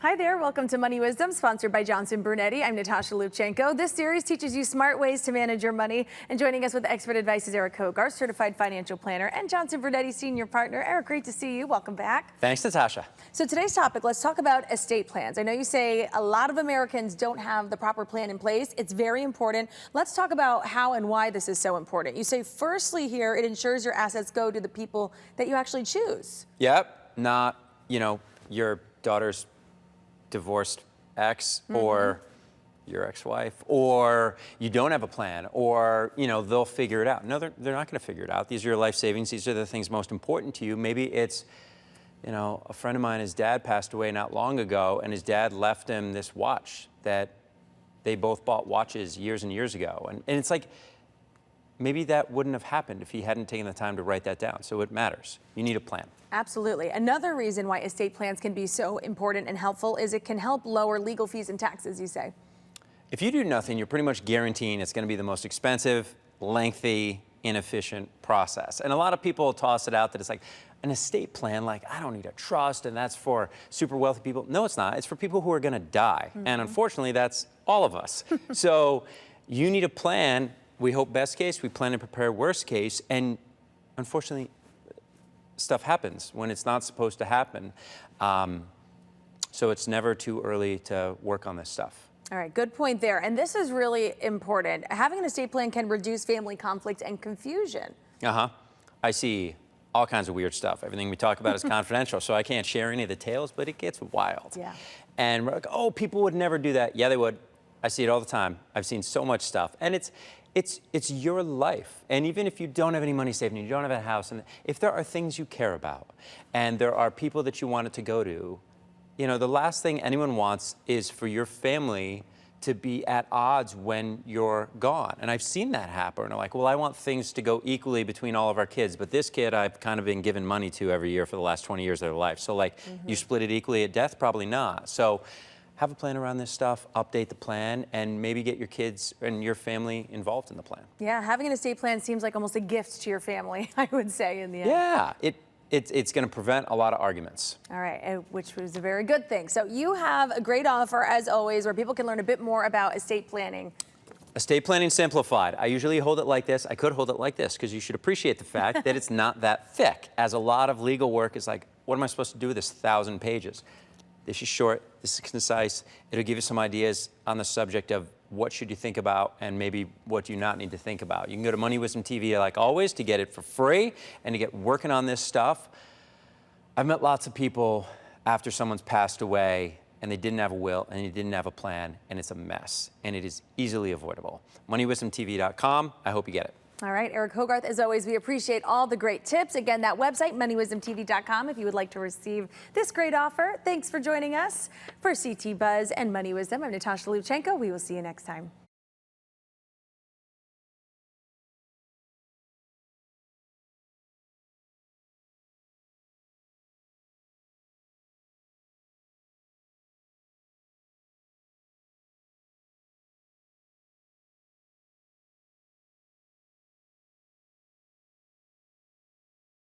Hi there, welcome to Money Wisdom, sponsored by Johnson Brunetti. I'm Natasha Lubchenko. This series teaches you smart ways to manage your money. And joining us with expert advice is Eric Hogarth, certified financial planner and Johnson Brunetti senior partner. Eric, great to see you. Welcome back. Thanks, Natasha. So today's topic, let's talk about estate plans. I know you say a lot of Americans don't have the proper plan in place. It's very important. Let's talk about how and why this is so important. You say, firstly here, it ensures your assets go to the people that you actually choose. Yep, not, your daughter's divorced ex or your ex-wife, or you don't have a plan, or they'll figure it out. No, they're not going to figure it out. These are your life savings. These are the things most important to you. Maybe it's a friend of mine, his dad passed away not long ago, and his dad left him this watch that they both bought watches years and years ago, and it's like, maybe that wouldn't have happened if he hadn't taken the time to write that down. So it matters. You need a plan. Absolutely. Another reason why estate plans can be so important and helpful is it can help lower legal fees and taxes, you say. If you do nothing, you're pretty much guaranteeing it's going to be the most expensive, lengthy, inefficient process. And a lot of people toss it out that it's like an estate plan, like I don't need a trust and that's for super wealthy people. No, it's not. It's for people who are going to die. And unfortunately, that's all of us. So you need a plan. We hope best case, we plan and prepare worst case, and unfortunately, stuff happens when it's not supposed to happen. So it's never too early to work on this stuff. All right, good point there. And this is really important. Having an estate plan can reduce family conflict and confusion. I see all kinds of weird stuff. Everything we talk about is confidential, so I can't share any of the tales, but it gets wild. Yeah. And we're like, oh, people would never do that. Yeah, they would. I see it all the time. I've seen so much stuff. And it's your life. And even if you don't have any money saved and you don't have a house, and if there are things you care about and there are people that you want it to go to, the last thing anyone wants is for your family to be at odds when you're gone. And I've seen that happen. And I'm like, well, I want things to go equally between all of our kids, but this kid I've kind of been giving money to every year for the last 20 years of their life. So like, you split it equally at death? Probably not. So have a plan around this stuff, update the plan, and maybe get your kids and your family involved in the plan. Yeah, having an estate plan seems like almost a gift to your family, I would say, in the end. Yeah, it's going to prevent a lot of arguments. All right, which was a very good thing. So you have a great offer, as always, where people can learn a bit more about estate planning. Estate planning simplified. I usually hold it like this. I could hold it like this, because you should appreciate the fact that it's not that thick, as a lot of legal work is like, what am I supposed to do with this 1,000 pages? This is short, this is concise. It'll give you some ideas on the subject of what should you think about and maybe what do you not need to think about. You can go to Money Wisdom TV, like always, to get it for free and to get working on this stuff. I've met lots of people after someone's passed away and they didn't have a will and they didn't have a plan, and it's a mess, and it is easily avoidable. MoneyWisdomTV.com. I hope you get it. All right, Eric Hogarth, as always, we appreciate all the great tips. Again, that website, MoneyWisdomTV.com, if you would like to receive this great offer. Thanks for joining us. For CT Buzz and Money Wisdom, I'm Natasha Lubchenko. We will see you next time.